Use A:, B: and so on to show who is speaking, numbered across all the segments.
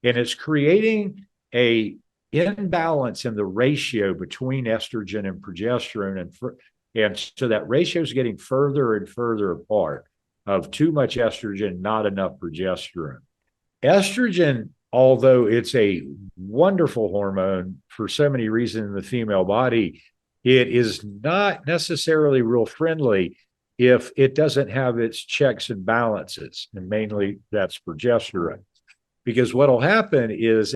A: and it's creating a imbalance in the ratio between estrogen and progesterone, and so that ratio is getting further and further apart of too much estrogen, not enough progesterone. Estrogen, although it's a wonderful hormone for so many reasons in the female body, it is not necessarily real friendly if it doesn't have its checks and balances, and mainly that's progesterone. Because what will happen is,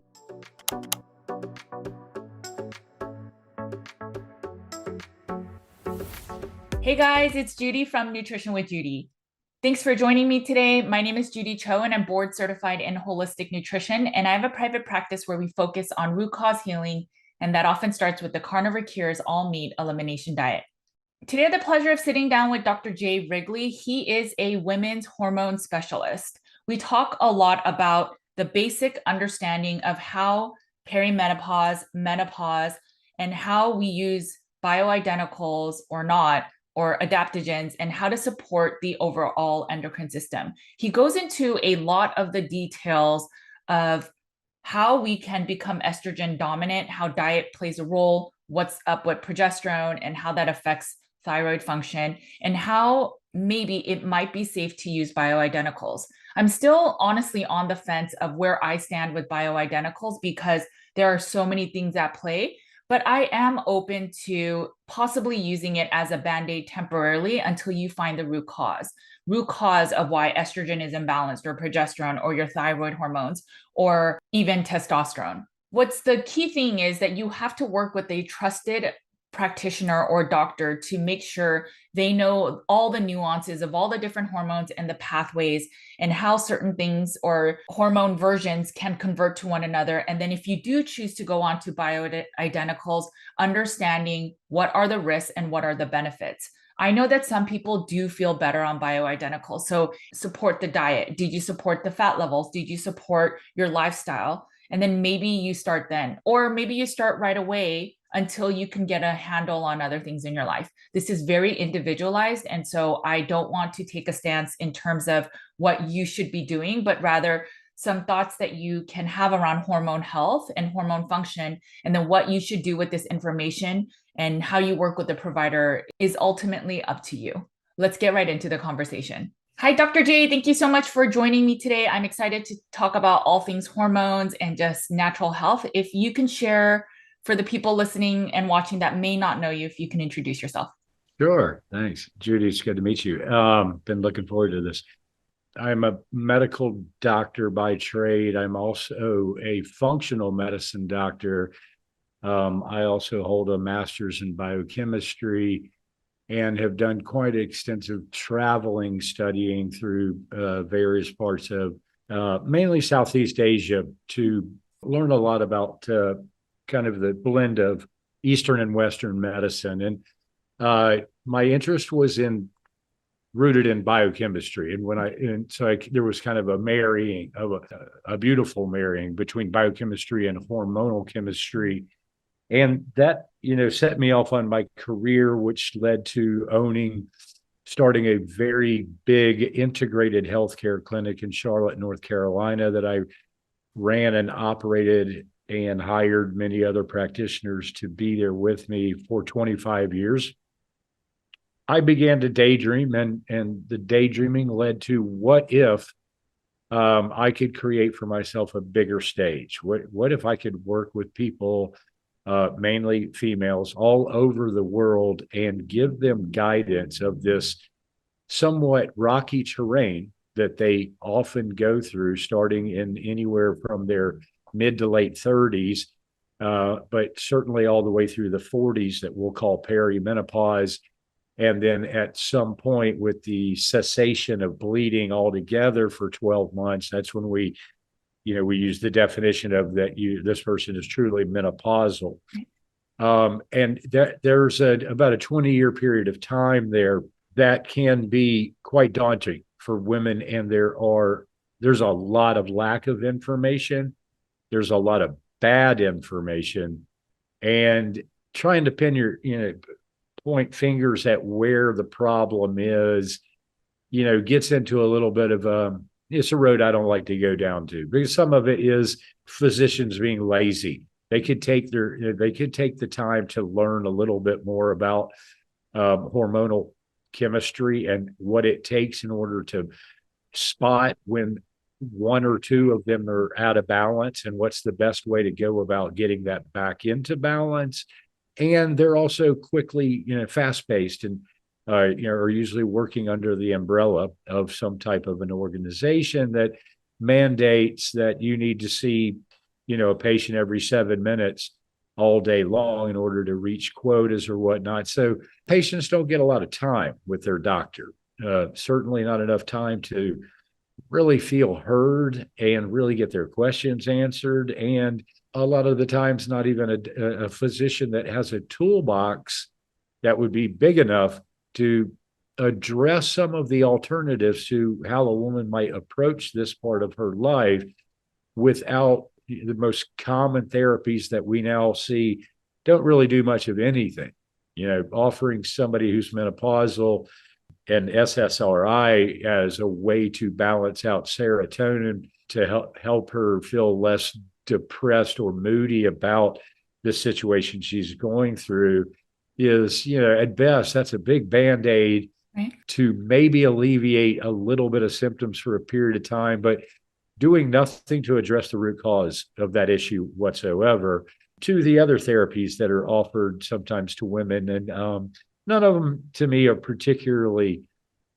B: Hey guys, it's Judy from Nutrition with Judy. Thanks for joining me today. My name is Judy Cho, and I'm board certified in holistic nutrition. And I have a private practice where we focus on root cause healing, and that often starts with the Carnivore Cures all meat elimination diet. Today, I have the pleasure of sitting down with Dr. Jay Wrigley. He is a women's hormone specialist. We talk a lot about the basic understanding of how perimenopause, menopause, and how we use bioidenticals or not, or adaptogens, and how to support the overall endocrine system. He goes into a lot of the details of how we can become estrogen dominant, how diet plays a role, what's up with progesterone, and how that affects thyroid function, and how maybe it might be safe to use bioidenticals. I'm still honestly on the fence of where I stand with bioidenticals because there are so many things at play, but I am open to possibly using it as a band-aid temporarily until you find the root cause of why estrogen is imbalanced, or progesterone, or your thyroid hormones, or even testosterone. What's the key thing is that you have to work with a trusted practitioner or doctor to make sure they know all the nuances of all the different hormones and the pathways, and how certain things or hormone versions can convert to one another. And then if you do choose to go on to bioidenticals, understanding what are the risks and what are the benefits. I know that some people do feel better on bioidenticals. So support the diet. Did you support the fat levels? Did you support your lifestyle? And then maybe you start then, or maybe you start right away until you can get a handle on other things in your life. This is very individualized. And so I don't want to take a stance in terms of what you should be doing, but rather some thoughts that you can have around hormone health and hormone function, and then what you should do with this information and how you work with the provider is ultimately up to you. Let's get right into the conversation. Hi, Dr. J. Thank you so much for joining me today. I'm excited to talk about all things hormones and just natural health. If you can share for the people listening and watching that may not know you, if you can introduce yourself.
A: sure, thanks, Judy. It's good to meet you. Been looking forward to this. I'm a medical doctor by trade. I'm also a functional medicine doctor. I also hold a master's in biochemistry and have done quite extensive traveling, studying through various parts of mainly Southeast Asia to learn a lot about kind of the blend of Eastern and Western medicine. And my interest was rooted in biochemistry. There was kind of a marrying of a beautiful marrying between biochemistry and hormonal chemistry. And that, set me off on my career, which led to starting a very big integrated healthcare clinic in Charlotte, North Carolina, that I ran and operated and hired many other practitioners to be there with me for 25 years. I began to daydream, and the daydreaming led to what if I could create for myself a bigger stage? What if I could work with people, mainly females, all over the world, and give them guidance of this somewhat rocky terrain that they often go through, starting in anywhere from their mid to late 30s, but certainly all the way through the 40s, that we'll call perimenopause. And then at some point, with the cessation of bleeding altogether for 12 months, that's when we use the definition of that this person is truly menopausal. And there's about a 20-year period of time there that can be quite daunting for women. And there's a lot of lack of information. There's a lot of bad information, and trying to point fingers at where the problem is, gets into a little bit of it's a road I don't like to go down to, because some of it is physicians being lazy. They could take the time to learn a little bit more about hormonal chemistry and what it takes in order to spot when one or two of them are out of balance and what's the best way to go about getting that back into balance. And they're also quickly, fast paced and, are usually working under the umbrella of some type of an organization that mandates that you need to see, a patient every 7 minutes all day long in order to reach quotas or whatnot. So patients don't get a lot of time with their doctor. Certainly not enough time to really feel heard and really get their questions answered. And a lot of the times, not even a physician that has a toolbox that would be big enough to address some of the alternatives to how a woman might approach this part of her life without the most common therapies that we now see don't really do much of anything. Offering somebody who's menopausal and SSRI as a way to balance out serotonin to help her feel less depressed or moody about the situation she's going through is, at best, that's a big Band-Aid to maybe alleviate a little bit of symptoms for a period of time, but doing nothing to address the root cause of that issue whatsoever. To the other therapies that are offered sometimes to women, and none of them to me are particularly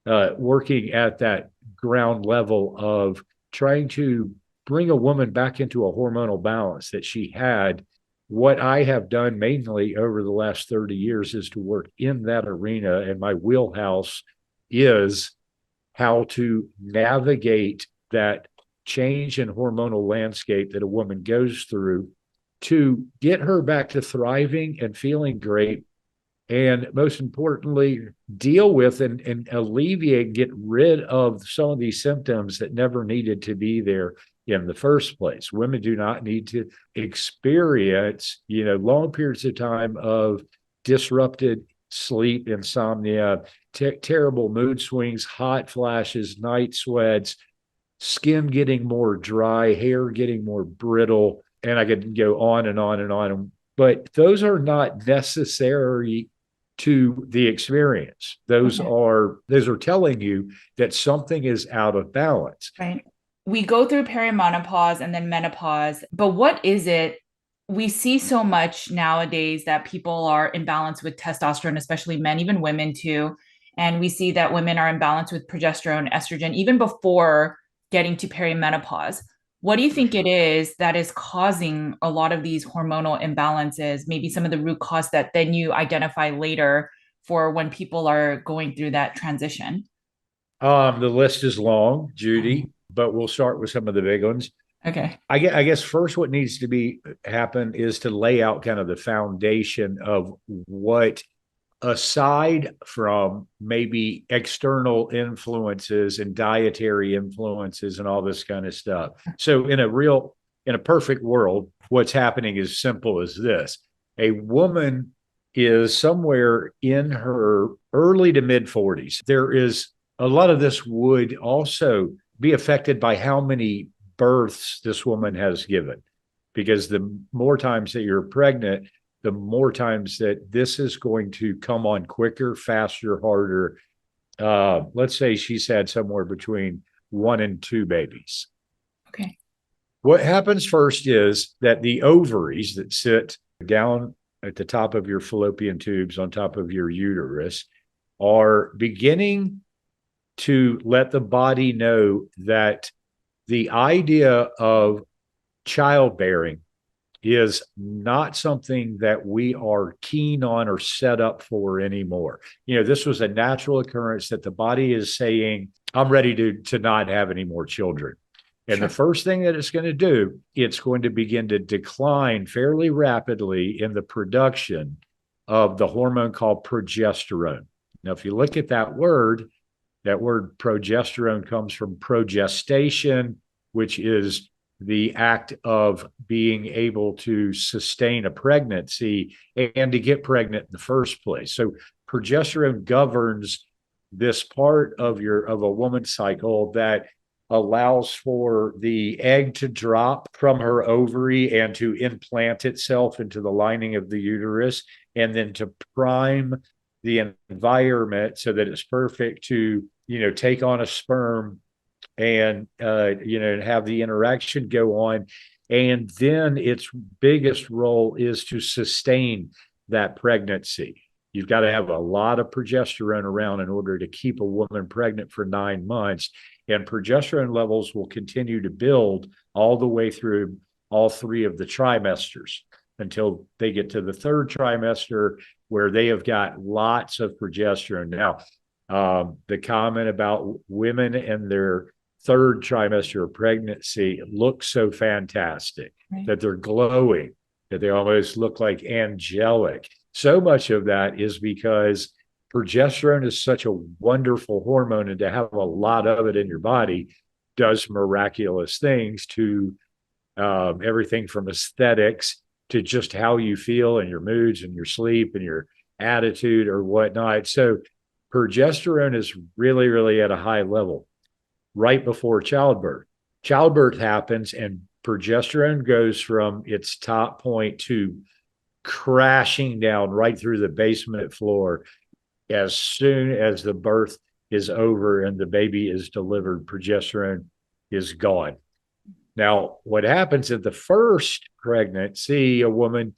A: working at that ground level of trying to bring a woman back into a hormonal balance that she had. What I have done mainly over the last 30 years is to work in that arena, and my wheelhouse is how to navigate that change in hormonal landscape that a woman goes through to get her back to thriving and feeling great, and most importantly, deal with and alleviate, get rid of some of these symptoms that never needed to be there in the first place. Women do not need to experience, long periods of time of disrupted sleep, insomnia, terrible mood swings, hot flashes, night sweats, skin getting more dry, hair getting more brittle, and I could go on and on and on. But those are not necessary to the experience. Those are telling you that something is out of balance.
B: Right. We go through perimenopause and then menopause, but what is it? We see so much nowadays that people are imbalanced with testosterone, especially men, even women too. And we see that women are imbalanced with progesterone, estrogen, even before getting to perimenopause. What do you think it is that is causing a lot of these hormonal imbalances? Maybe some of the root cause that then you identify later for when people are going through that transition?
A: The list is long, Judy, but we'll start with some of the big ones.
B: Okay.
A: I guess first what needs to happen is to lay out kind of the foundation of what, aside from maybe external influences and dietary influences and all this kind of stuff. So in a perfect world, what's happening is simple as this. A woman is somewhere in her early to mid 40s. There is a lot of this would also be affected by how many births this woman has given, because the more times that you're pregnant, the more times that this is going to come on quicker, faster, harder. Let's say she's had somewhere between 1 and 2 babies.
B: Okay.
A: What happens first is that the ovaries that sit down at the top of your fallopian tubes on top of your uterus are beginning to let the body know that the idea of childbearing is not something that we are keen on or set up for anymore. This was a natural occurrence that the body is saying, I'm ready to not have any more children. And the first thing that it's going to do, it's going to begin to decline fairly rapidly in the production of the hormone called progesterone. Now, if you look at that word progesterone comes from progestation, which is the act of being able to sustain a pregnancy and to get pregnant in the first place. So progesterone governs this part of a woman's cycle that allows for the egg to drop from her ovary and to implant itself into the lining of the uterus, and then to prime the environment so that it's perfect to, take on a sperm and, have the interaction go on. And then its biggest role is to sustain that pregnancy. You've got to have a lot of progesterone around in order to keep a woman pregnant for 9 months. And progesterone levels will continue to build all the way through all 3 of the trimesters until they get to the 3rd trimester, where they have got lots of progesterone. Now, the comment about women and their 3rd trimester of pregnancy look so fantastic, right, that they're glowing, that they almost look like angelic. So much of that is because progesterone is such a wonderful hormone, and to have a lot of it in your body does miraculous things to everything from aesthetics to just how you feel and your moods and your sleep and your attitude or whatnot. So progesterone is really, really at a high level right before childbirth. Childbirth happens and progesterone goes from its top point to crashing down right through the basement floor as soon as the birth is over and the baby is delivered. Progesterone is gone. Now, what happens at the first pregnancy, a woman,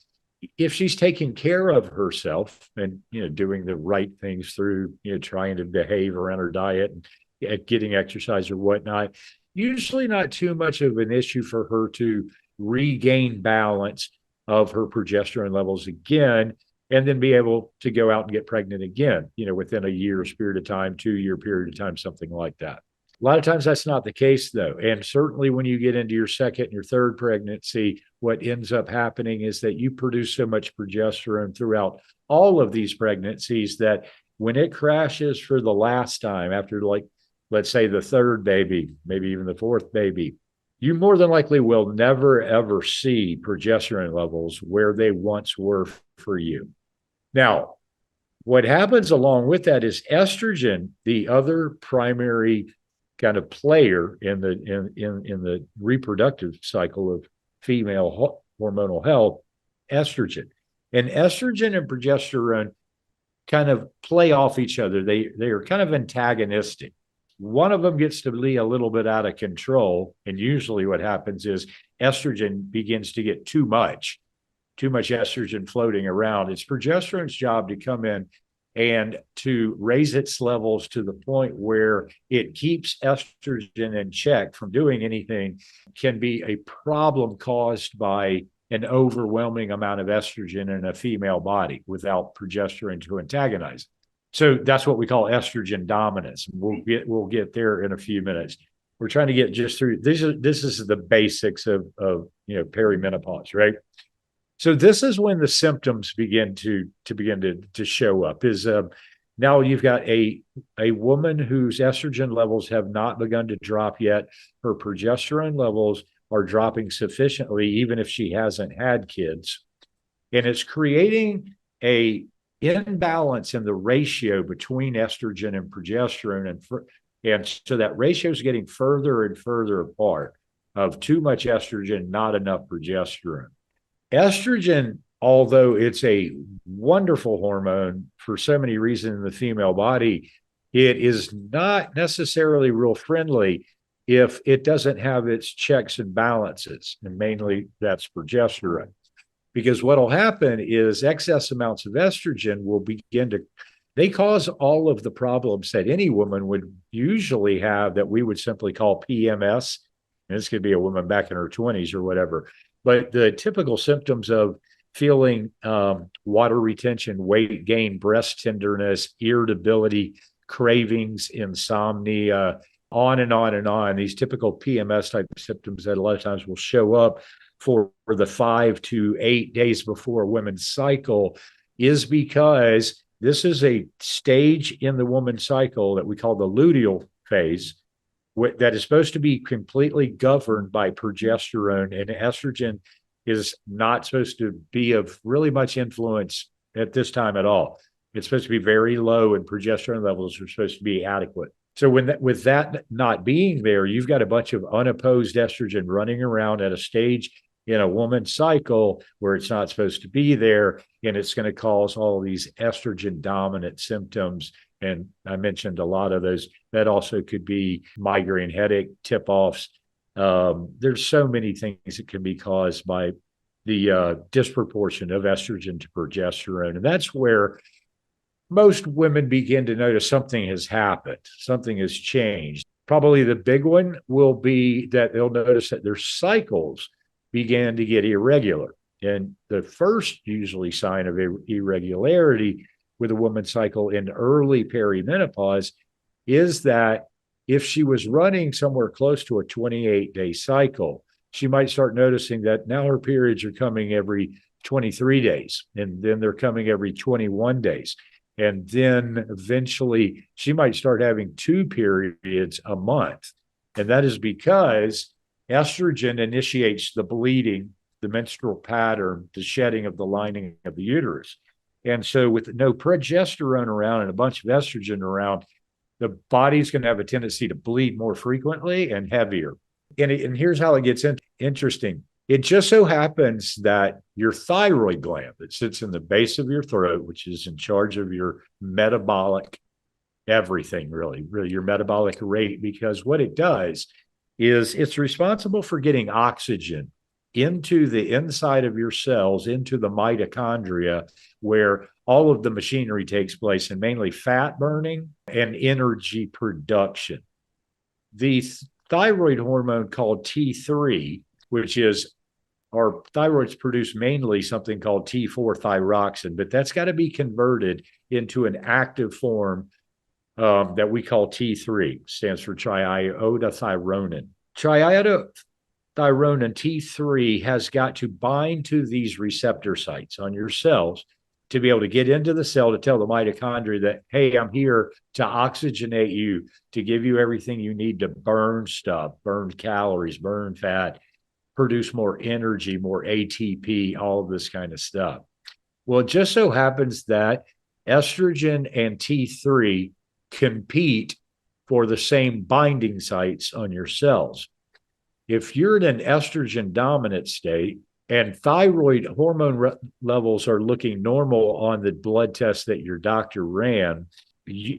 A: if she's taking care of herself and, doing the right things through, trying to behave around her diet and getting exercise or whatnot, usually not too much of an issue for her to regain balance of her progesterone levels again, and then be able to go out and get pregnant again, within a year's period of time, 2-year period of time, something like that. A lot of times that's not the case, though. And certainly when you get into your 2nd and your 3rd pregnancy, what ends up happening is that you produce so much progesterone throughout all of these pregnancies that when it crashes for the last time, after, like, let's say the 3rd baby, maybe even the 4th baby, you more than likely will never, ever see progesterone levels where they once were for you. Now, what happens along with that is estrogen, the other primary kind of player in the reproductive cycle of female hormonal health, estrogen. And estrogen and progesterone kind of play off each other. They are kind of antagonistic. One of them gets to be a little bit out of control, and usually what happens is estrogen begins to get too much estrogen floating around. It's progesterone's job to come in and to raise its levels to the point where it keeps estrogen in check from doing anything. Can be a problem caused by an overwhelming amount of estrogen in a female body without progesterone to antagonize it. So that's what we call estrogen dominance. We'll get there in a few minutes. We're trying to get just through this is the basics of perimenopause, right? So this is when the symptoms begin to show up. Is now you've got a woman whose estrogen levels have not begun to drop yet. Her progesterone levels are dropping sufficiently, even if she hasn't had kids, and it's creating a imbalance in the ratio between estrogen and progesterone, and so that ratio is getting further and further apart, of too much estrogen, not enough progesterone. Estrogen, although it's a wonderful hormone for so many reasons in the female body, it is not necessarily real friendly if it doesn't have its checks and balances, and mainly that's progesterone. Because what will happen is excess amounts of estrogen will begin to, they cause all of the problems that any woman would usually have that we would simply call PMS. And this could be a woman back in her 20s or whatever. But the typical symptoms of feeling water retention, weight gain, breast tenderness, irritability, cravings, insomnia, on and on and on, these typical PMS type symptoms that a lot of times will show up for the 5 to 8 days before a woman's cycle, is because this is a stage in the woman's cycle that we call the luteal phase, that is supposed to be completely governed by progesterone, and estrogen is not supposed to be of really much influence at this time at all. It's supposed to be very low, and progesterone levels are supposed to be adequate. So with that not being there, you've got a bunch of unopposed estrogen running around at a stage in a woman's cycle where it's not supposed to be there, and it's going to cause all these estrogen dominant symptoms. And I mentioned a lot of those. That also could be migraine, headache, tip-offs. There's so many things that can be caused by the disproportion of estrogen to progesterone. And that's where most women begin to notice something has happened, something has changed. Probably the big one will be that they'll notice that their cycles began to get irregular. And the first usually sign of irregularity with a woman's cycle in early perimenopause is that if she was running somewhere close to a 28-day cycle, she might start noticing that now her periods are coming every 23 days, and then they're coming every 21 days. And then eventually she might start having 2 periods a month. And that is because estrogen initiates the bleeding, the menstrual pattern, the shedding of the lining of the uterus. And so with no progesterone around and a bunch of estrogen around, the body's going to have a tendency to bleed more frequently and heavier. And here's how it gets interesting. It just so happens that your thyroid gland that sits in the base of your throat, which is in charge of your metabolic everything, really your metabolic rate, because what it does is it's responsible for getting oxygen into the inside of your cells, into the mitochondria, where all of the machinery takes place, and mainly fat burning and energy production. The thyroid hormone called T3, which is our thyroids produce mainly something called T4 thyroxine, but that's got to be converted into an active form that we call T3, stands for triiodothyronine. Triiodothyronine T3 has got to bind to these receptor sites on your cells to be able to get into the cell to tell the mitochondria that, hey, I'm here to oxygenate you, to give you everything you need to burn stuff, burn calories, burn fat, produce more energy, more ATP, all of this kind of stuff. Well, it just so happens that estrogen and T3 compete for the same binding sites on your cells. If you're in an estrogen dominant state and thyroid hormone levels are looking normal on the blood test that your doctor ran,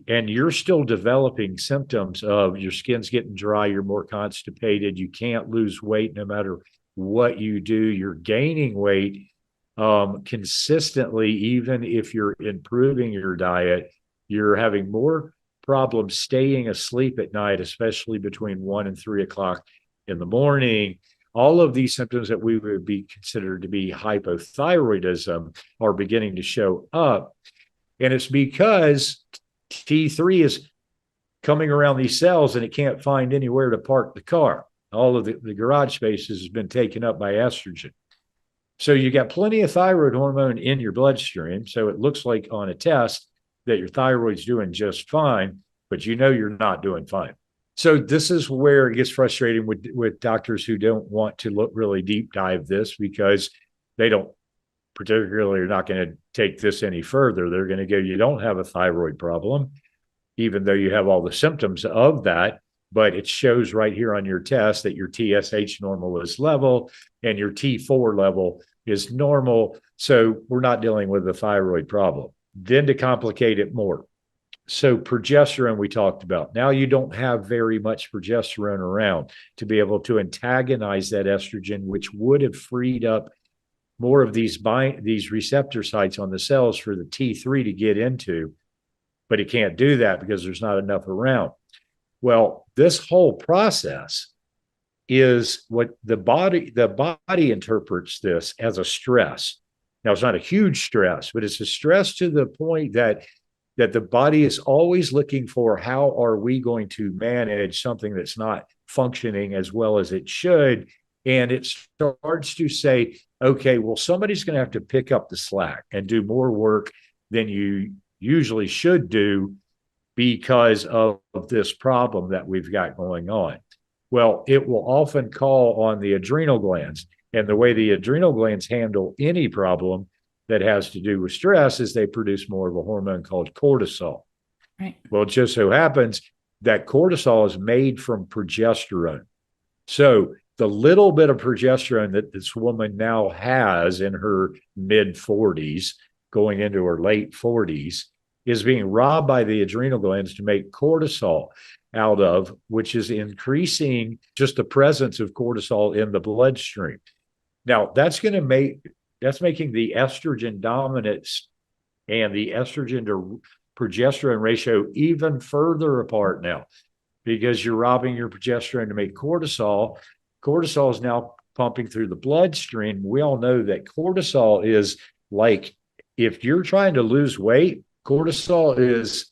A: and you're still developing symptoms of your skin's getting dry, you're more constipated, you can't lose weight no matter what you do, you're gaining weight consistently, even if you're improving your diet, you're having more problems staying asleep at night, especially between 1 and 3 o'clock in the morning. All of these symptoms that we would be considered to be hypothyroidism are beginning to show up. And it's because T3 is coming around these cells and it can't find anywhere to park the car. All of the garage spaces has been taken up by estrogen. So you got plenty of thyroid hormone in your bloodstream. So it looks like on a test that your thyroid's doing just fine, but you know you're not doing fine. So this is where it gets frustrating with doctors who don't want to look really deep dive this, because they don't particularly are not going to take this any further. They're going to go, you don't have a thyroid problem, even though you have all the symptoms of that, but it shows right here on your test that your TSH normal is level and your T4 level is normal. So we're not dealing with a thyroid problem. Then to complicate it more, so progesterone we talked about. Now you don't have very much progesterone around to be able to antagonize that estrogen, which would have freed up more of these receptor sites on the cells for the T3 to get into, but it can't do that because there's not enough around. Well, this whole process is what the body interprets this as a stress. Now, it's not a huge stress, but it's a stress to the point that the body is always looking for, how are we going to manage something that's not functioning as well as it should? And it starts to say, okay, well, somebody's going to have to pick up the slack and do more work than you usually should do because of this problem that we've got going on. Well, it will often call on the adrenal glands. And the way the adrenal glands handle any problem that has to do with stress is they produce more of a hormone called cortisol.
B: Right.
A: Well, it just so happens that cortisol is made from progesterone. So the little bit of progesterone that this woman now has in her mid 40s, going into her late 40s, is being robbed by the adrenal glands to make cortisol out of, which is increasing just the presence of cortisol in the bloodstream. Now, that's making the estrogen dominance and the estrogen to progesterone ratio even further apart now, because you're robbing your progesterone to make cortisol. Cortisol is now pumping through the bloodstream. We all know that cortisol is like, if you're trying to lose weight, cortisol is,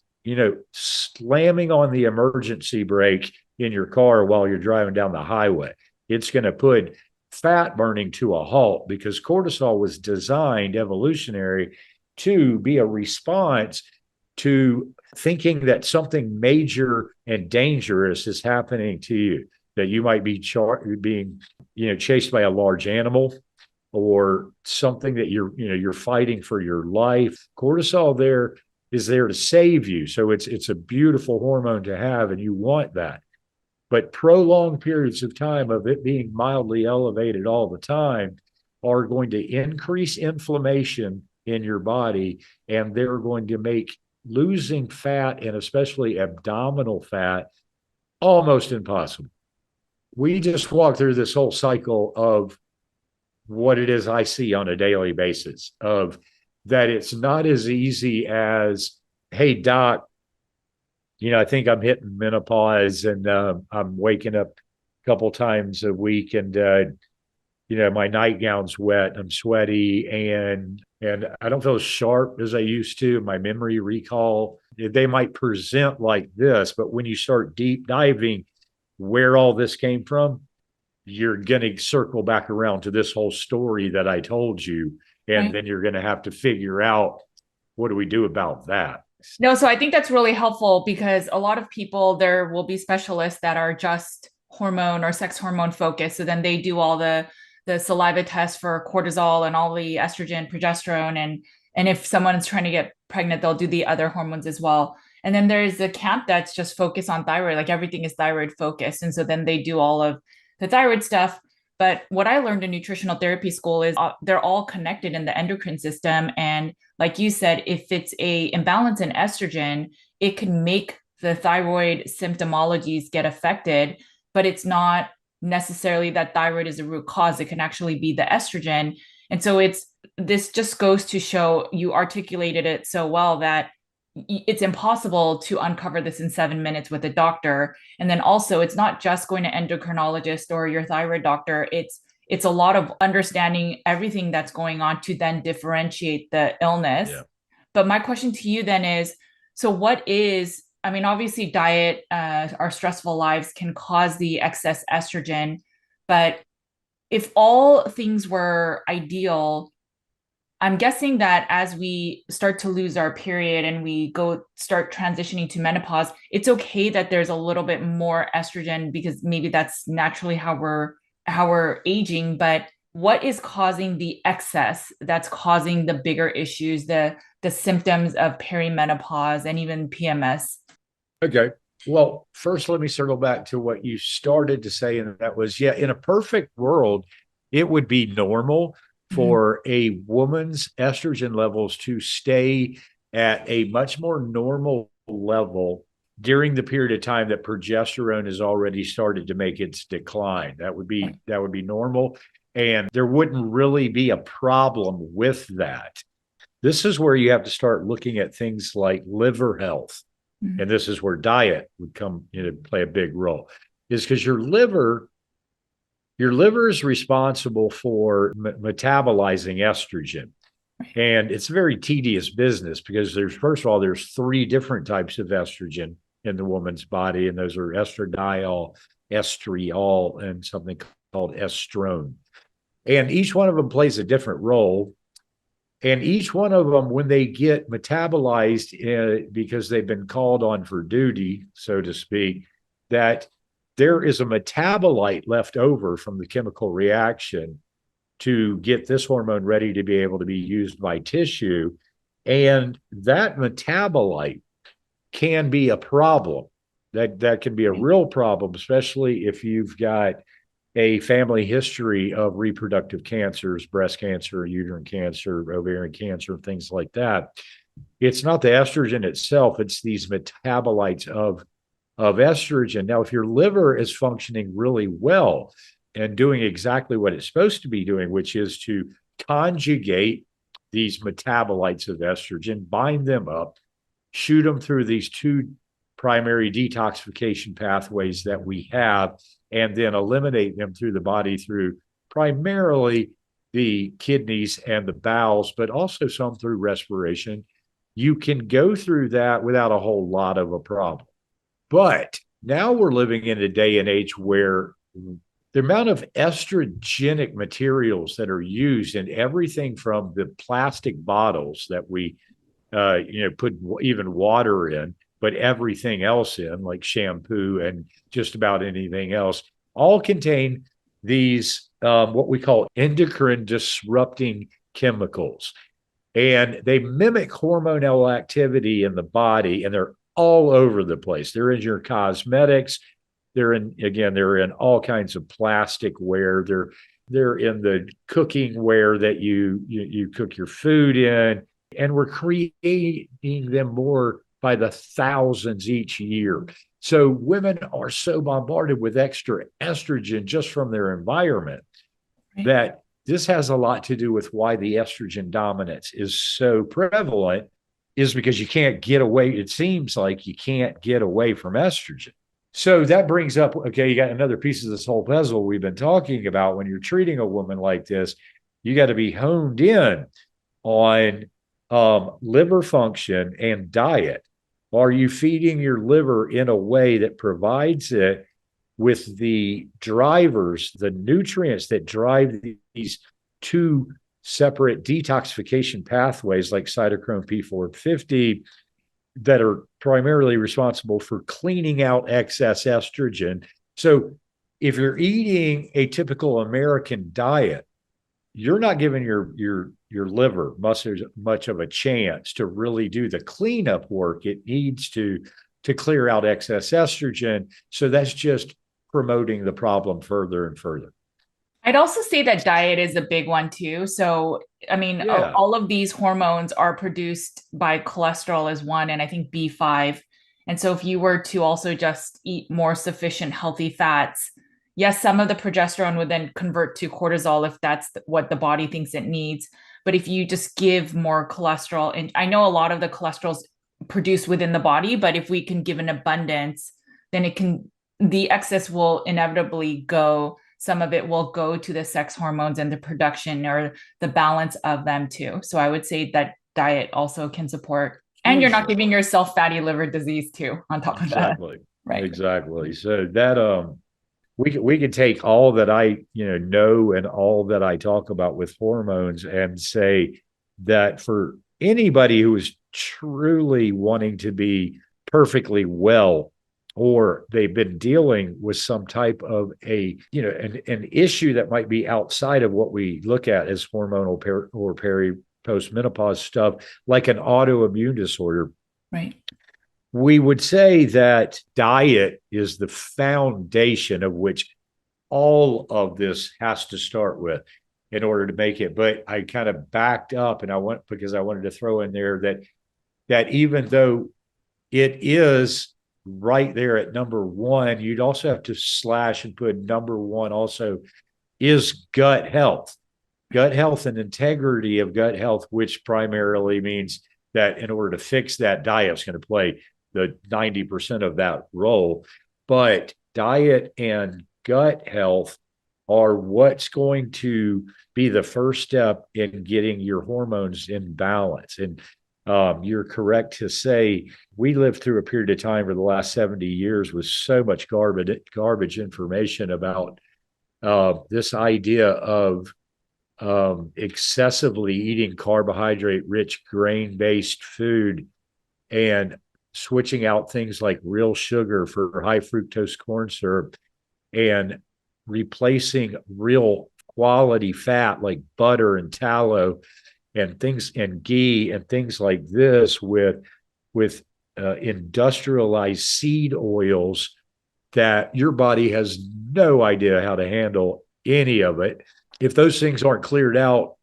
A: slamming on the emergency brake in your car while you're driving down the highway. It's going to put fat burning to a halt, because cortisol was designed evolutionary to be a response to thinking that something major and dangerous is happening to you, that you might be being, chased by a large animal, or something that you're fighting for your life. Cortisol is there to save you. So it's a beautiful hormone to have, and you want that. But prolonged periods of time of it being mildly elevated all the time are going to increase inflammation in your body, and they're going to make losing fat, and especially abdominal fat, almost impossible. We just walked through this whole cycle of what it is I see on a daily basis, of that it's not as easy as, hey, doc, I think I'm hitting menopause, and I'm waking up a couple times a week, and my nightgown's wet, I'm sweaty, and I don't feel as sharp as I used to. My memory recall, they might present like this, but when you start deep diving where all this came from, you're going to circle back around to this whole story that I told you. And then you're going to have to figure out, what do we do about that?
B: No, so I think that's really helpful, because a lot of people, there will be specialists that are just hormone or sex hormone focused. So then they do all the saliva tests for cortisol and all the estrogen, progesterone. And if someone's trying to get pregnant, they'll do the other hormones as well. And then there's the camp that's just focused on thyroid, like everything is thyroid focused. And so then they do all of the thyroid stuff. But what I learned in nutritional therapy school is they're all connected in the endocrine system. And like you said, if it's a imbalance in estrogen, it can make the thyroid symptomologies get affected, but it's not necessarily that thyroid is the root cause. It can actually be the estrogen. And so this just goes to show, you articulated it so well, that it's impossible to uncover this in 7 minutes with a doctor. And then also, it's not just going to endocrinologist or your thyroid doctor. It's a lot of understanding everything that's going on to then differentiate the illness. Yeah. But my question to you then is, so obviously diet, our stressful lives can cause the excess estrogen, but if all things were ideal, I'm guessing that as we start to lose our period and we start transitioning to menopause, it's okay that there's a little bit more estrogen, because maybe that's naturally how we're aging. But what is causing the excess that's causing the bigger issues, the symptoms of perimenopause and even PMS?
A: Okay. Well, first, let me circle back to what you started to say, and that was, in a perfect world, it would be normal for a woman's estrogen levels to stay at a much more normal level during the period of time that progesterone has already started to make its decline. That would be normal, and there wouldn't really be a problem with that. This is where you have to start looking at things like liver health, and this is where diet would come play a big role, is because your liver is responsible for metabolizing estrogen. And it's a very tedious business, because there's 3 different types of estrogen in the woman's body, and those are estradiol, estriol, and something called estrone. And each one of them plays a different role. And each one of them, when they get metabolized, because they've been called on for duty, so to speak, that there is a metabolite left over from the chemical reaction to get this hormone ready to be able to be used by tissue. And that metabolite can be a problem. That can be a real problem, especially if you've got a family history of reproductive cancers, breast cancer, uterine cancer, ovarian cancer, things like that. It's not the estrogen itself, it's these metabolites of estrogen. Now, if your liver is functioning really well and doing exactly what it's supposed to be doing, which is to conjugate these metabolites of estrogen, bind them up, shoot them through these two primary detoxification pathways that we have, and then eliminate them through the body through primarily the kidneys and the bowels, but also some through respiration. You can go through that without a whole lot of a problem. But now we're living in a day and age where the amount of estrogenic materials that are used in everything from the plastic bottles that we put even water in, but everything else in, like shampoo and just about anything else, all contain these what we call endocrine disrupting chemicals. And they mimic hormonal activity in the body, and they're all over the place. They're in your cosmetics. They're in all kinds of plastic ware. They're in the cooking ware that you cook your food in. And we're creating them more by the thousands each year. So women are so bombarded with extra estrogen just from their environment that this has a lot to do with why the estrogen dominance is so prevalent, is because you can't get away. It seems like you can't get away from estrogen. So that brings up, okay, you got another piece of this whole puzzle we've been talking about. When you're treating a woman like this, you got to be honed in on liver function and diet. Are you feeding your liver in a way that provides it with the drivers, the nutrients that drive these two separate detoxification pathways like cytochrome P450 that are primarily responsible for cleaning out excess estrogen? So if you're eating a typical American diet, you're not giving your liver much of a chance to really do the cleanup work it needs to clear out excess estrogen. So that's just promoting the problem further and further.
B: I'd also say that diet is a big one too. So, I mean, all of these hormones are produced by cholesterol as one, and I think B5. And so if you were to also just eat more sufficient healthy fats, yes, some of the progesterone would then convert to cortisol if that's what the body thinks it needs. But if you just give more cholesterol, and I know a lot of the cholesterol's produced within the body, but if we can give an abundance, then the excess will inevitably go. Some of it will go to the sex hormones and the production or the balance of them too. So I would say that diet also can support, and you're not giving yourself fatty liver disease too on top of that.
A: Right. Exactly. So that we could take all that I know and all that I talk about with hormones and say that for anybody who is truly wanting to be perfectly well, or they've been dealing with some type of an issue that might be outside of what we look at as hormonal or post-menopause stuff, like an autoimmune disorder.
B: Right.
A: We would say that diet is the foundation of which all of this has to start with in order to make it. But I kind of backed up, and because I wanted to throw in there that even though it is right there at number one, you'd also have to slash and put number one also is gut health and integrity of gut health, which primarily means that in order to fix that, diet's going to play the 90% of that role. But diet and gut health are what's going to be the first step in getting your hormones in balance. And you're correct to say we lived through a period of time for the last 70 years with so much garbage information about this idea of excessively eating carbohydrate-rich, grain-based food and switching out things like real sugar for high fructose corn syrup and replacing real quality fat like butter and tallow and things and ghee and things like this with industrialized seed oils that your body has no idea how to handle any of it. If those things aren't cleared out,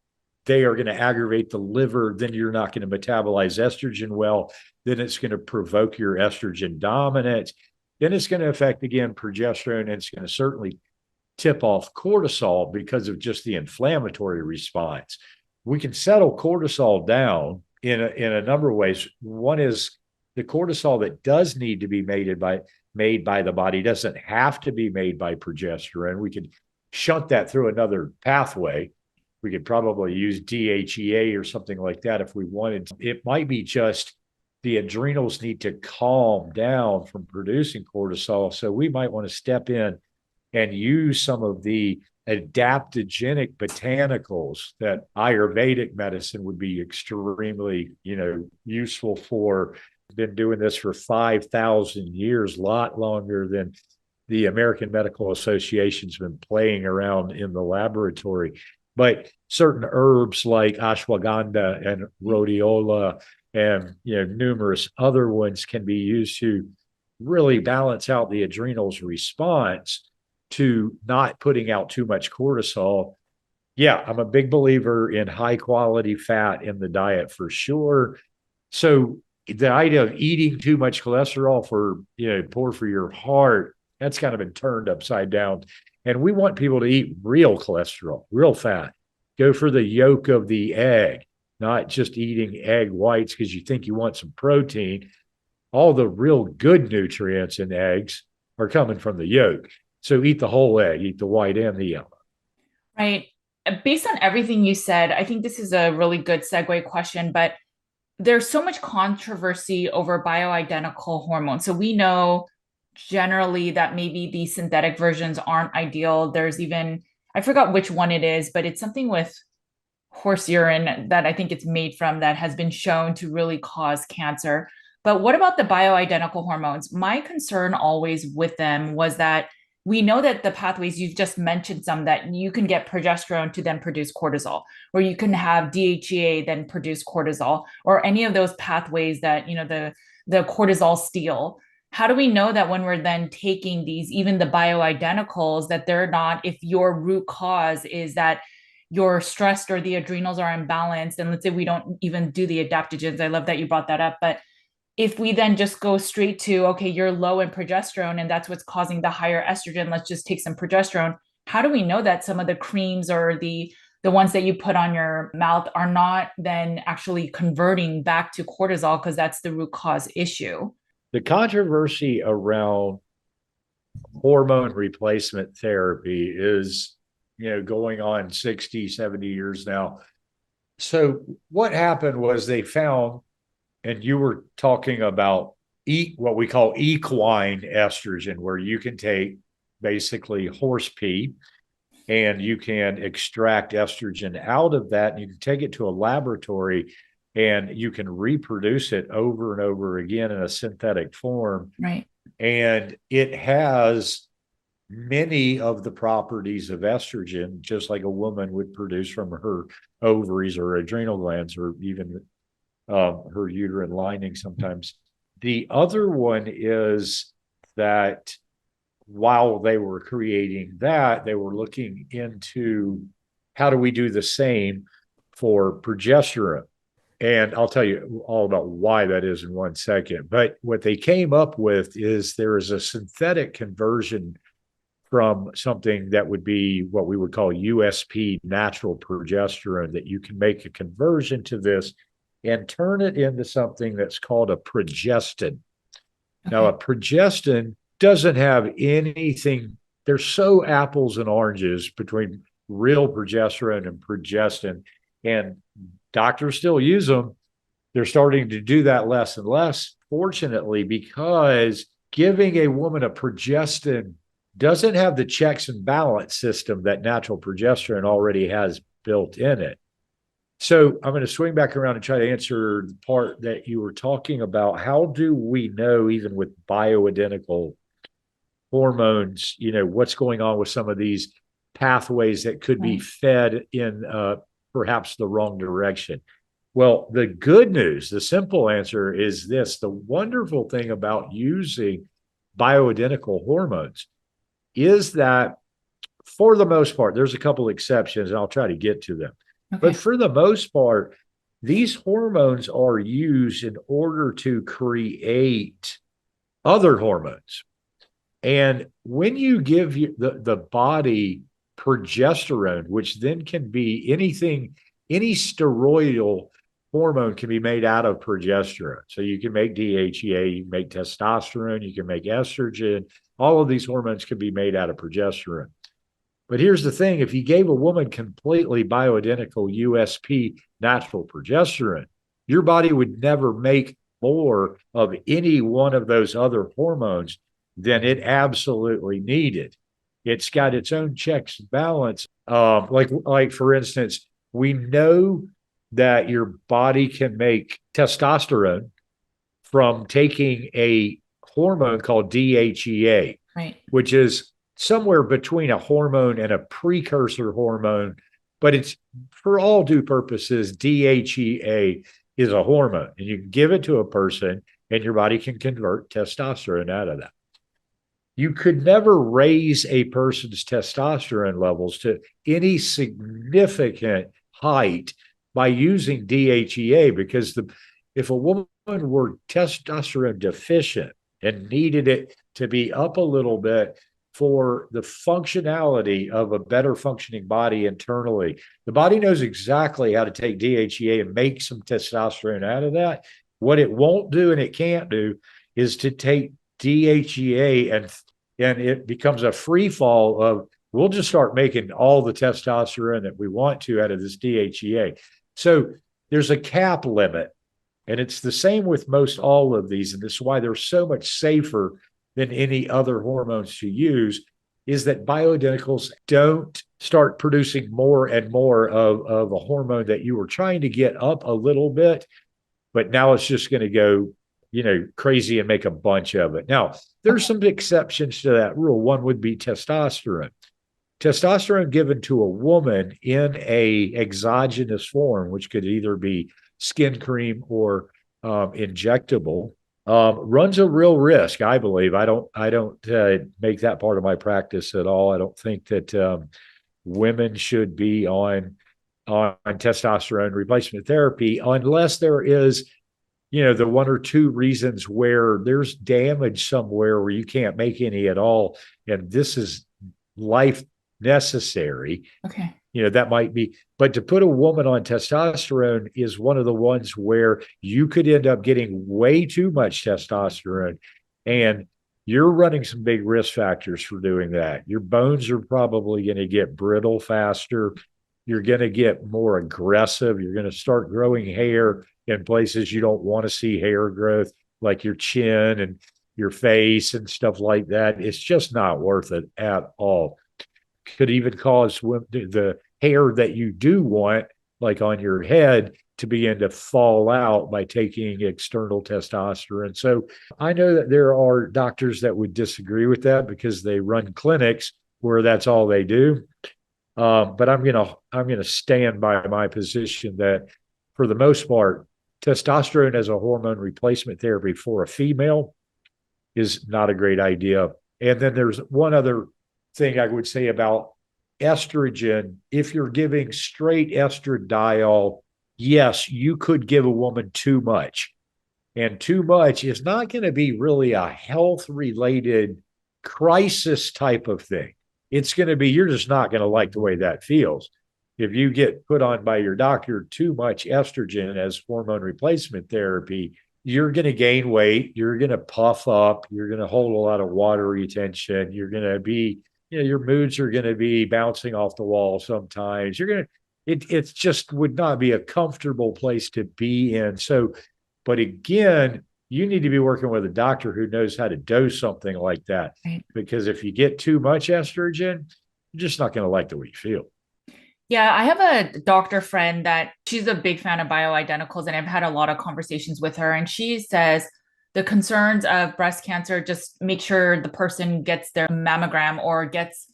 A: they are going to aggravate the liver. Then you're not going to metabolize estrogen well. Then it's going to provoke your estrogen dominance. Then it's going to affect, again, progesterone, and it's going to certainly tip off cortisol because of just the inflammatory response. We can settle cortisol down in a number of ways. One is the cortisol that does need to be made by the body doesn't have to be made by progesterone. We could shunt that through another pathway. We could probably use DHEA or something like that if we wanted. It might be just the adrenals need to calm down from producing cortisol. So we might want to step in and use some of the adaptogenic botanicals that Ayurvedic medicine would be extremely, useful for. Been doing this for 5,000 years, a lot longer than the American Medical Association's been playing around in the laboratory. But certain herbs like ashwagandha and rhodiola and numerous other ones can be used to really balance out the adrenals response to not putting out too much cortisol. Yeah, I'm a big believer in high quality fat in the diet for sure. So the idea of eating too much cholesterol for, poor for your heart, that's kind of been turned upside down. And we want people to eat real cholesterol, real fat. Go for the yolk of the egg, not just eating egg whites because you think you want some protein. All the real good nutrients in eggs are coming from the yolk. So eat the whole egg, eat the white and the yellow.
B: Right. Based on everything you said, I think this is a really good segue question, but there's so much controversy over bioidentical hormones. So we know generally that maybe the synthetic versions aren't ideal. There's even, I forgot which one it is, but it's something with horse urine that I think it's made from that has been shown to really cause cancer. But what about the bioidentical hormones? My concern always with them was that we know that the pathways, you've just mentioned some, that you can get progesterone to then produce cortisol, or you can have DHEA then produce cortisol, or any of those pathways that, the cortisol steal. How do we know that when we're then taking these, even the bioidenticals, that they're not, if your root cause is that you're stressed or the adrenals are imbalanced, and let's say we don't even do the adaptogens. I love that you brought that up, but if we then just go straight to, okay, you're low in progesterone and that's what's causing the higher estrogen, let's just take some progesterone. How do we know that some of the creams or the ones that you put on your mouth are not then actually converting back to cortisol, because that's the root cause issue?
A: The controversy around hormone replacement therapy is, going on 60, 70 years now. So what happened was they found, and you were talking about what we call equine estrogen, where you can take basically horse pee and you can extract estrogen out of that, and you can take it to a laboratory and you can reproduce it over and over again in a synthetic form.
B: Right.
A: And it has many of the properties of estrogen, just like a woman would produce from her ovaries or adrenal glands, or even her uterine lining sometimes. The other one is that while they were creating that, they were looking into how do we do the same for progesterone. And I'll tell you all about why that is in 1 second. But what they came up with is there is a synthetic conversion from something that would be what we would call USP, natural progesterone, that you can make a conversion to this and turn it into something that's called a progestin. Okay. Now, a progestin doesn't have anything. They're so apples and oranges between real progesterone and progestin, and doctors still use them. They're starting to do that less and less, fortunately, because giving a woman a progestin doesn't have the checks and balance system that natural progesterone already has built in it. So I'm going to swing back around and try to answer the part that you were talking about. How do we know, even with bioidentical hormones, what's going on with some of these pathways that could be fed in perhaps the wrong direction? Well, the good news, the simple answer is this. The wonderful thing about using bioidentical hormones is that for the most part, there's a couple exceptions, and I'll try to get to them. But
B: Okay.
A: for the most part, these hormones are used in order to create other hormones. And when you give the body progesterone, which then can be anything, any steroidal hormone can be made out of progesterone. So you can make DHEA, you can make testosterone, you can make estrogen. All of these hormones can be made out of progesterone. But here's the thing, if you gave a woman completely bioidentical USP natural progesterone, your body would never make more of any one of those other hormones than it absolutely needed. It's got its own checks and balance. Like for instance, we know that your body can make testosterone from taking a hormone called DHEA,
B: Right.
A: which is somewhere between a hormone and a precursor hormone, but it's for all due purposes, DHEA is a hormone, and you can give it to a person and your body can convert testosterone out of that. You could never raise a person's testosterone levels to any significant height by using DHEA, because if a woman were testosterone deficient and needed it to be up a little bit for the functionality of a better functioning body internally, the body knows exactly how to take DHEA and make some testosterone out of that. What it won't do and it can't do is to take DHEA and it becomes a free fall of, we'll just start making all the testosterone that we want to out of this DHEA. So there's a cap limit, and it's the same with most all of these, and this is why they're so much safer than any other hormones to use, is that bioidenticals don't start producing more and more of a hormone that you were trying to get up a little bit, but now it's just going to go, crazy and make a bunch of it. Now, there's some exceptions to that rule. One would be testosterone. Testosterone given to a woman in a exogenous form, which could either be skin cream or injectable, runs a real risk. I believe. I don't make that part of my practice at all. I don't think that women should be on testosterone replacement therapy unless there is, the one or two reasons where there's damage somewhere where you can't make any at all, and this is life necessary.
B: Okay.
A: That might be, but to put a woman on testosterone is one of the ones where you could end up getting way too much testosterone, and you're running some big risk factors for doing that. Your bones are probably going to get brittle faster. You're going to get more aggressive. You're going to start growing hair in places you don't want to see hair growth, like your chin and your face and stuff like that. It's just not worth it at all. Could even cause the hair that you do want, like on your head, to begin to fall out by taking external testosterone. So I know that there are doctors that would disagree with that because they run clinics where that's all they do. But I'm gonna stand by my position that for the most part, testosterone as a hormone replacement therapy for a female is not a great idea. And then there's one other thing I would say about estrogen. If you're giving straight estradiol, yes, you could give a woman too much. And too much is not going to be really a health related crisis type of thing. It's going to be, you're just not going to like the way that feels. If you get put on by your doctor too much estrogen as hormone replacement therapy, you're going to gain weight, you're going to puff up, you're going to hold a lot of water retention, you're going to be, your moods are going to be bouncing off the wall sometimes. It just would not be a comfortable place to be in. So, but again, you need to be working with a doctor who knows how to dose something like that.
B: Right.
A: Because if you get too much estrogen, you're just not going to like the way you feel.
B: Yeah, I have a doctor friend that she's a big fan of bioidenticals, and I've had a lot of conversations with her. And she says the concerns of breast cancer, just make sure the person gets their mammogram or gets,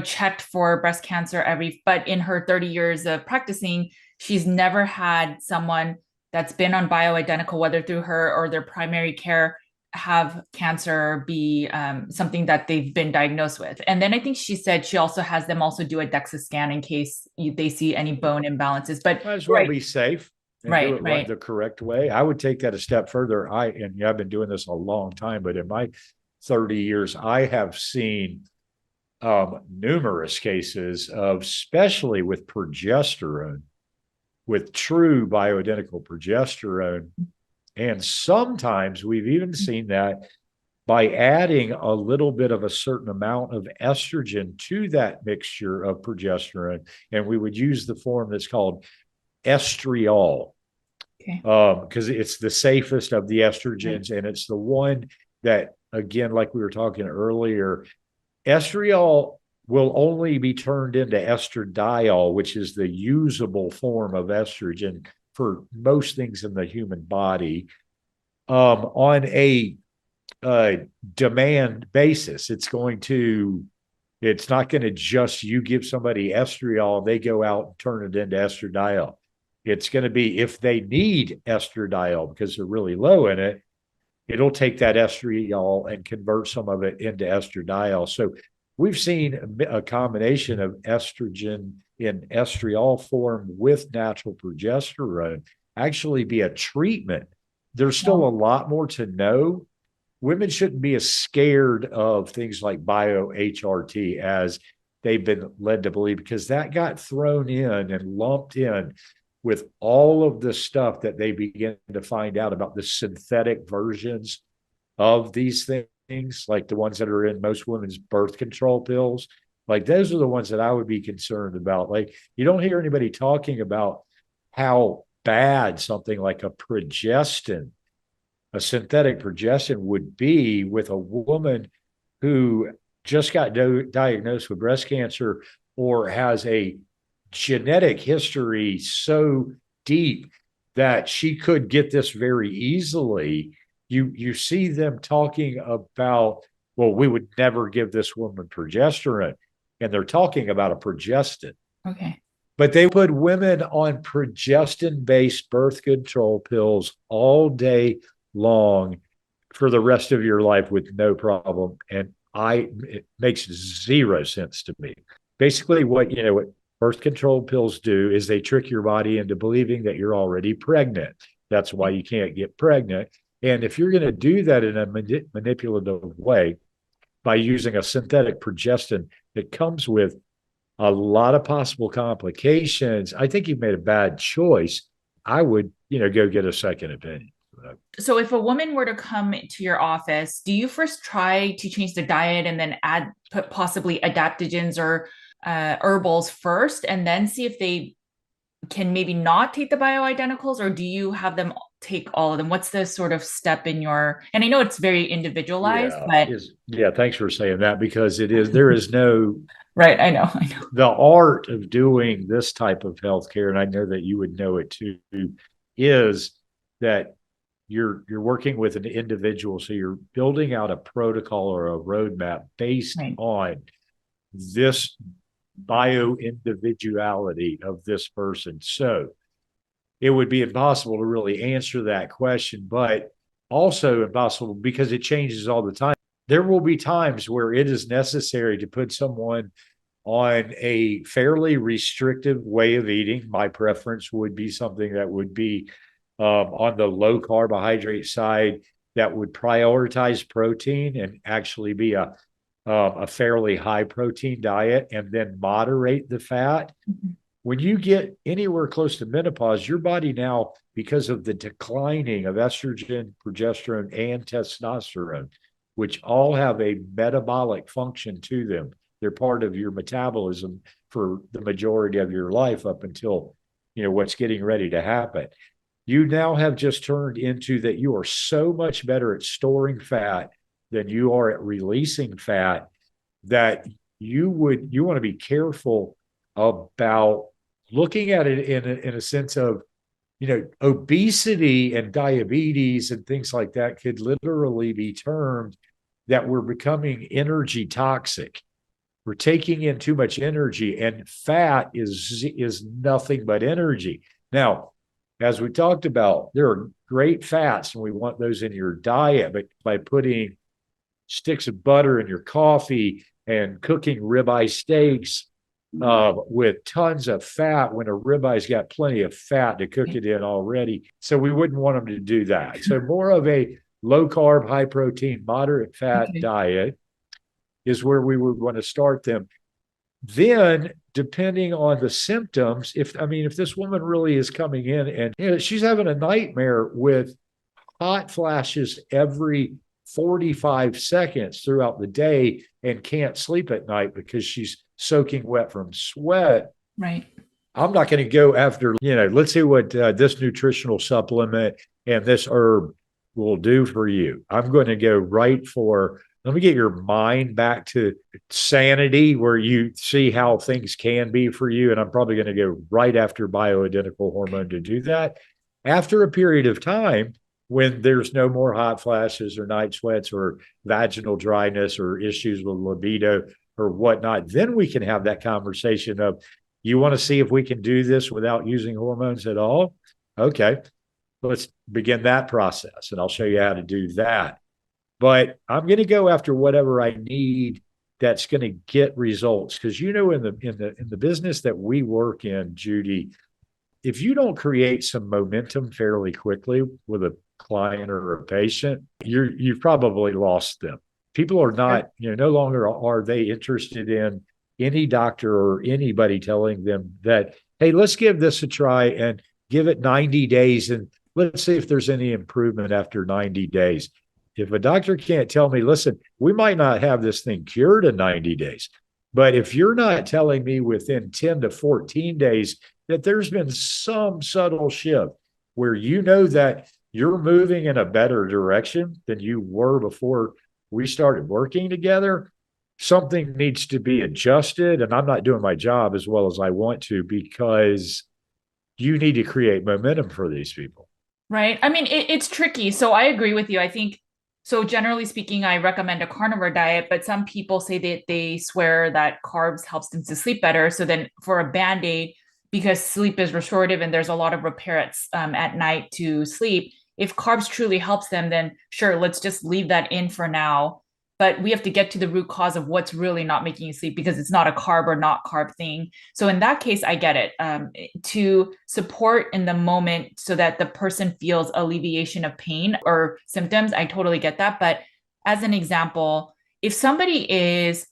B: checked for breast cancer but in her 30 years of practicing, she's never had someone that's been on Bioidentical, whether through her or their primary care, have cancer be something that they've been diagnosed with. And then I think she said she also has them also do a DEXA scan in case they see any bone imbalances. But
A: might as well be safe and do it right the correct way. I would take that a step further. And I've been doing this a long time, but in my 30 years, I have seen numerous cases of, especially with progesterone, with true bioidentical progesterone. And sometimes we've even seen that by adding a little bit of a certain amount of estrogen to that mixture of progesterone. And we would use the form that's called estriol, because it's the safest of the estrogens. And it's the one that, again, like we were talking earlier, estriol will only be turned into estradiol, which is the usable form of estrogen for most things in the human body, on a demand basis. It's not going to just, you give somebody estriol, they go out and turn it into estradiol. It's going to be, if they need estradiol because they're really low in it, it'll take that estriol and convert some of it into estradiol. So we've seen a combination of estrogen in estriol form with natural progesterone actually be a treatment. There's still a lot more to know. Women shouldn't be as scared of things like bio-HRT as they've been led to believe, because that got thrown in and lumped in with all of the stuff that they begin to find out about the synthetic versions of these things, like the ones that are in most women's birth control pills. Like, those are the ones that I would be concerned about. Like, you don't hear anybody talking about how bad something like a progestin, a synthetic progestin, would be with a woman who just got diagnosed with breast cancer or has a genetic history so deep that she could get this very easily. You see them talking about, well, we would never give this woman progesterone, and they're talking about a progestin.
B: Okay.
A: But they put women on progestin-based birth control pills all day long for the rest of your life with no problem. And it makes zero sense to me. Basically, what birth control pills do is they trick your body into believing that you're already pregnant. That's why you can't get pregnant. And if you're going to do that in a manipulative way by using a synthetic progestin that comes with a lot of possible complications, I think you've made a bad choice. I would, go get a second opinion.
B: So if a woman were to come to your office, do you first try to change the diet and then add possibly adaptogens or herbals first, and then see if they can maybe not take the bioidenticals, or do you have them take all of them? What's the sort of step in your, and I know it's very individualized,
A: thanks for saying that, because there is no
B: right. I know.
A: The art of doing this type of healthcare, and I know that you would know it too, is that you're working with an individual. So you're building out a protocol or a roadmap based on this bio-individuality of this person. So it would be impossible to really answer that question, but also impossible because it changes all the time. There will be times where it is necessary to put someone on a fairly restrictive way of eating. My preference would be something that would be on the low carbohydrate side, that would prioritize protein and actually be a fairly high protein diet, and then moderate the fat. Mm-hmm. When you get anywhere close to menopause, your body now, because of the declining of estrogen, progesterone, and testosterone, which all have a metabolic function to them, they're part of your metabolism for the majority of your life up until, what's getting ready to happen. You now have just turned into that you are so much better at storing fat than you are at releasing fat, that you want to be careful about looking at it in a sense of, obesity and diabetes and things like that could literally be termed that we're becoming energy toxic. We're taking in too much energy, and fat is nothing but energy. Now, as we talked about, there are great fats and we want those in your diet, but by putting sticks of butter in your coffee and cooking ribeye steaks with tons of fat when a ribeye's got plenty of fat to cook it in already. So we wouldn't want them to do that. So more of a low carb, high protein, moderate fat diet is where we would want to start them. Then, depending on the symptoms, if this woman really is coming in and she's having a nightmare with hot flashes every 45 seconds throughout the day and can't sleep at night because she's soaking wet from sweat.
B: Right.
A: I'm not going to go after, let's see what this nutritional supplement and this herb will do for you. I'm going to go right for, let me get your mind back to sanity where you see how things can be for you. And I'm probably going to go right after bioidentical hormone to do that. After a period of time, when there's no more hot flashes or night sweats or vaginal dryness or issues with libido or whatnot, then we can have that conversation of, you want to see if we can do this without using hormones at all? Okay, let's begin that process and I'll show you how to do that. But I'm going to go after whatever I need that's going to get results. Because in the business that we work in, Judy, if you don't create some momentum fairly quickly with a client or a patient, you've probably lost them. People are not, no longer are they interested in any doctor or anybody telling them that, hey, let's give this a try and give it 90 days and let's see if there's any improvement after 90 days. If a doctor can't tell me, listen, we might not have this thing cured in 90 days, but if you're not telling me within 10 to 14 days that there's been some subtle shift where that you're moving in a better direction than you were before we started working together, something needs to be adjusted. And I'm not doing my job as well as I want to because you need to create momentum for these people.
B: Right. I mean, it's tricky. So I agree with you. I think, so generally speaking, I recommend a carnivore diet, but some people say that they swear that carbs helps them to sleep better. So then for a Band-Aid, because sleep is restorative and there's a lot of repair at night to sleep, if carbs truly helps them, then sure, let's just leave that in for now. But we have to get to the root cause of what's really not making you sleep because it's not a carb or not carb thing. So in that case, I get it. To support in the moment so that the person feels alleviation of pain or symptoms, I totally get that. But as an example, if somebody is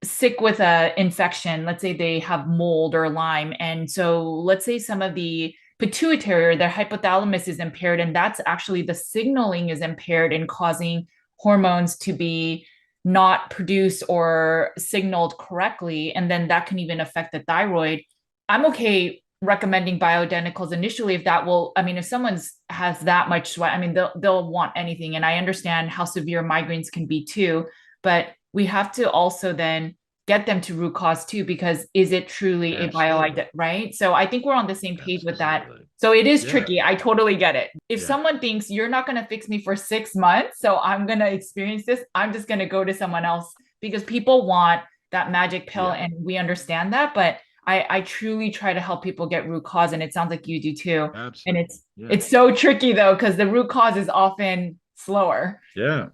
B: sick with an infection, let's say they have mold or Lyme, and so let's say some of the pituitary or their hypothalamus is impaired, and that's actually the signaling is impaired and causing hormones to be not produced or signaled correctly. And then that can even affect the thyroid. I'm okay recommending bioidenticals initially if that will, if someone's has that much sweat, they'll want anything. And I understand how severe migraines can be too, but we have to also then get them to root cause too, because is it truly a bioidentical, right? So I think we're on the same page with that. So it is tricky. I totally get it. If someone thinks you're not going to fix me for 6 months, so I'm going to experience this, I'm just going to go to someone else, because people want that magic pill and we understand that. But I truly try to help people get root cause. And it sounds like you do too. Absolutely. And it's so tricky though, because the root cause is often slower.
A: Yeah,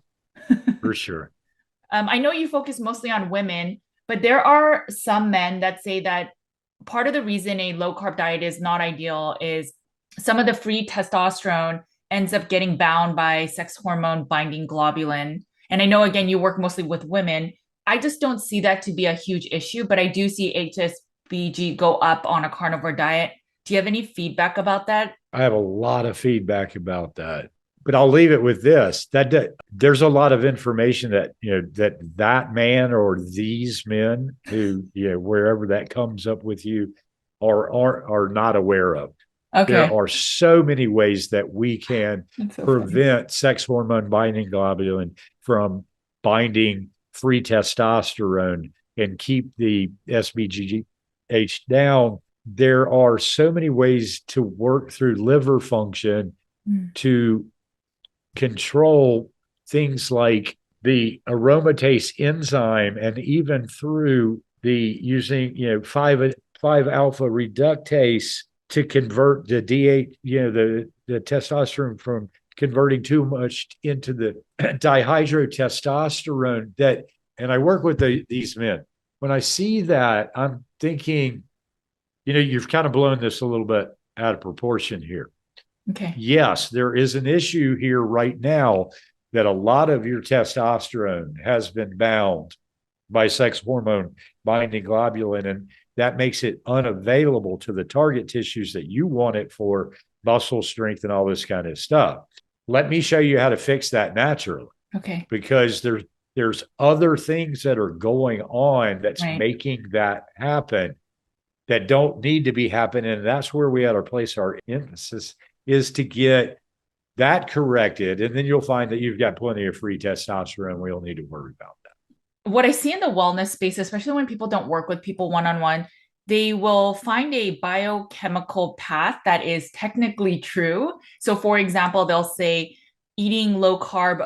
A: for sure.
B: I know you focus mostly on women, but there are some men that say that part of the reason a low carb diet is not ideal is some of the free testosterone ends up getting bound by sex hormone binding globulin. And I know, again, you work mostly with women. I just don't see that to be a huge issue, but I do see SHBG go up on a carnivore diet. Do you have any feedback about that?
A: I have a lot of feedback about that. But I'll leave it with this, that there's a lot of information that, that man or these men who, wherever that comes up with you are not aware of. Okay. There are so many ways that we can prevent sex hormone binding globulin from binding free testosterone and keep the SHBG down. There are so many ways to work through liver function to control things like the aromatase enzyme, and even through the using 5-alpha reductase to convert the D8, the testosterone from converting too much into the dihydrotestosterone that, and I work with these men. When I see that, I'm thinking, you've kind of blown this a little bit out of proportion here.
B: Okay.
A: Yes, there is an issue here right now that a lot of your testosterone has been bound by sex hormone binding globulin, and that makes it unavailable to the target tissues that you want it for, muscle strength and all this kind of stuff. Let me show you how to fix that naturally.
B: Okay.
A: Because there's other things that are going on that's
B: Right.
A: making that happen that don't need to be happening. And that's where we ought to place our emphasis, is to get that corrected. And then you'll find that you've got plenty of free testosterone. We don't need to worry about that.
B: What I see in the wellness space, especially when people don't work with people one-on-one, they will find a biochemical path that is technically true. So for example, they'll say eating low carb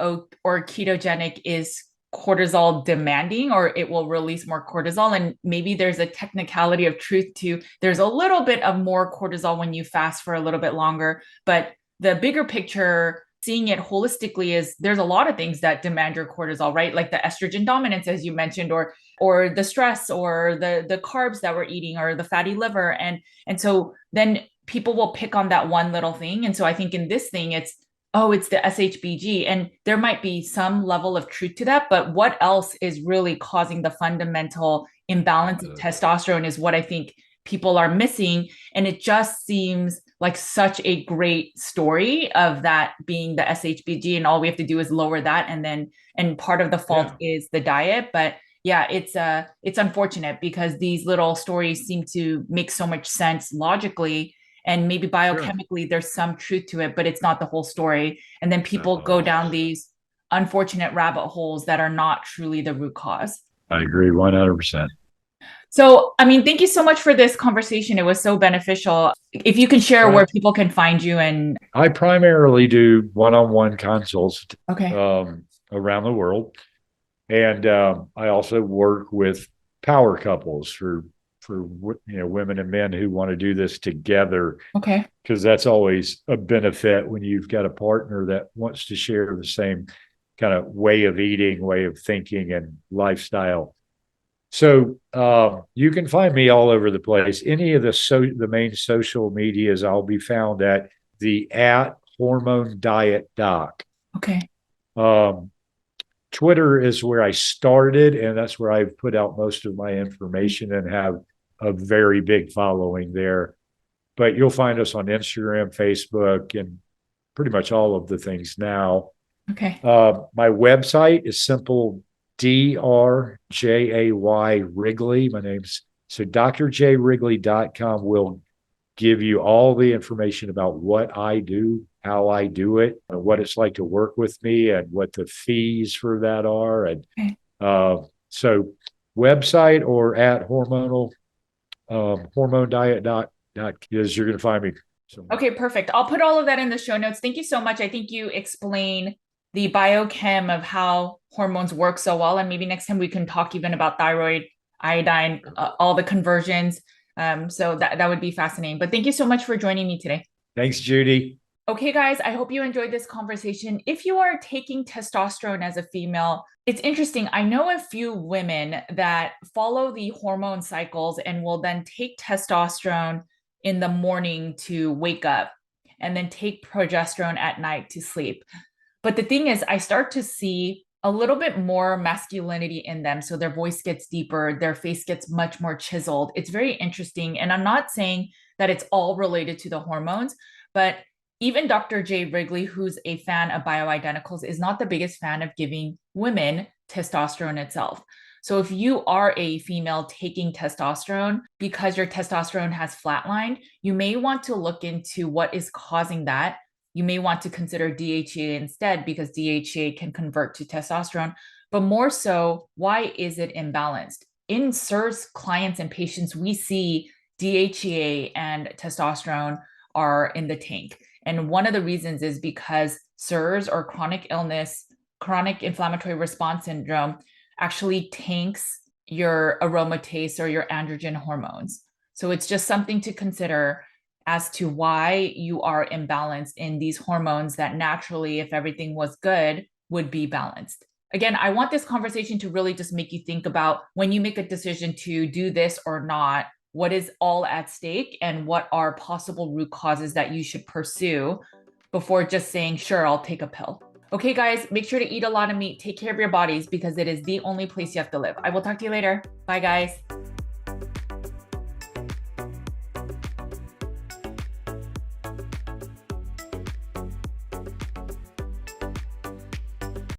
B: or ketogenic is cortisol demanding, or it will release more cortisol. And maybe there's a technicality of truth to, there's a little bit of more cortisol when you fast for a little bit longer. But the bigger picture, seeing it holistically, is there's a lot of things that demand your cortisol, right? Like the estrogen dominance, as you mentioned, or the stress, or the carbs that we're eating, or the fatty liver. And so then people will pick on that one little thing. And so I think in this thing, it's the SHBG. And there might be some level of truth to that, but what else is really causing the fundamental imbalance of testosterone is what I think people are missing. And it just seems like such a great story of that being the SHBG, and all we have to do is lower that. And part of the fault is the diet. But yeah, it's unfortunate because these little stories seem to make so much sense logically, and maybe biochemically there's some truth to it, but it's not the whole story. And then people go down these unfortunate rabbit holes that are not truly the root cause.
A: I agree 100%.
B: So, I mean, thank you so much for this conversation. It was so beneficial. If you can share where people can find you. And
A: I primarily do one-on-one consults around the world. And I also work with power couples for women and men who want to do this together.
B: Okay.
A: Because that's always a benefit when you've got a partner that wants to share the same kind of way of eating, way of thinking, and lifestyle. So you can find me all over the place. Any of the main social medias, I'll be found at Hormone Diet Doc.
B: Okay.
A: Twitter is where I started, and that's where I've put out most of my information and have a very big following there. But you'll find us on Instagram, Facebook, and pretty much all of the things now.
B: Okay.
A: My website is simple, DRJAY Wrigley. My name's drjwrigley.com will give you all the information about what I do, how I do it, what it's like to work with me, and what the fees for that are. And so website or at hormonal, hormonediet.com is you're going to find me.
B: Okay, perfect. I'll put all of that in the show notes. Thank you so much. I think you explain the biochem of how hormones work so well. And maybe next time we can talk even about thyroid, iodine, all the conversions. So that would be fascinating. But thank you so much for joining me today.
A: Thanks, Judy.
B: Okay, guys, I hope you enjoyed this conversation. If you are taking testosterone as a female, it's interesting. I know a few women that follow the hormone cycles and will then take testosterone in the morning to wake up, and then take progesterone at night to sleep. But the thing is, I start to see a little bit more masculinity in them. So their voice gets deeper, their face gets much more chiseled. It's very interesting. And I'm not saying that it's all related to the hormones, but even Dr. Jay Wrigley, who's a fan of bioidenticals, is not the biggest fan of giving women testosterone itself. So if you are a female taking testosterone because your testosterone has flatlined, you may want to look into what is causing that. You may want to consider DHEA instead, because DHEA can convert to testosterone. But more so, why is it imbalanced? In SIRS clients and patients, we see DHEA and testosterone are in the tank. And one of the reasons is because SIRS, or chronic illness, chronic inflammatory response syndrome, actually tanks your aromatase or your androgen hormones. So it's just something to consider as to why you are imbalanced in these hormones that naturally, if everything was good, would be balanced. Again, I want this conversation to really just make you think about when you make a decision to do this or not, what is all at stake and what are possible root causes that you should pursue before just saying, sure, I'll take a pill. Okay, guys, make sure to eat a lot of meat. Take care of your bodies because it is the only place you have to live. I will talk to you later. Bye, guys.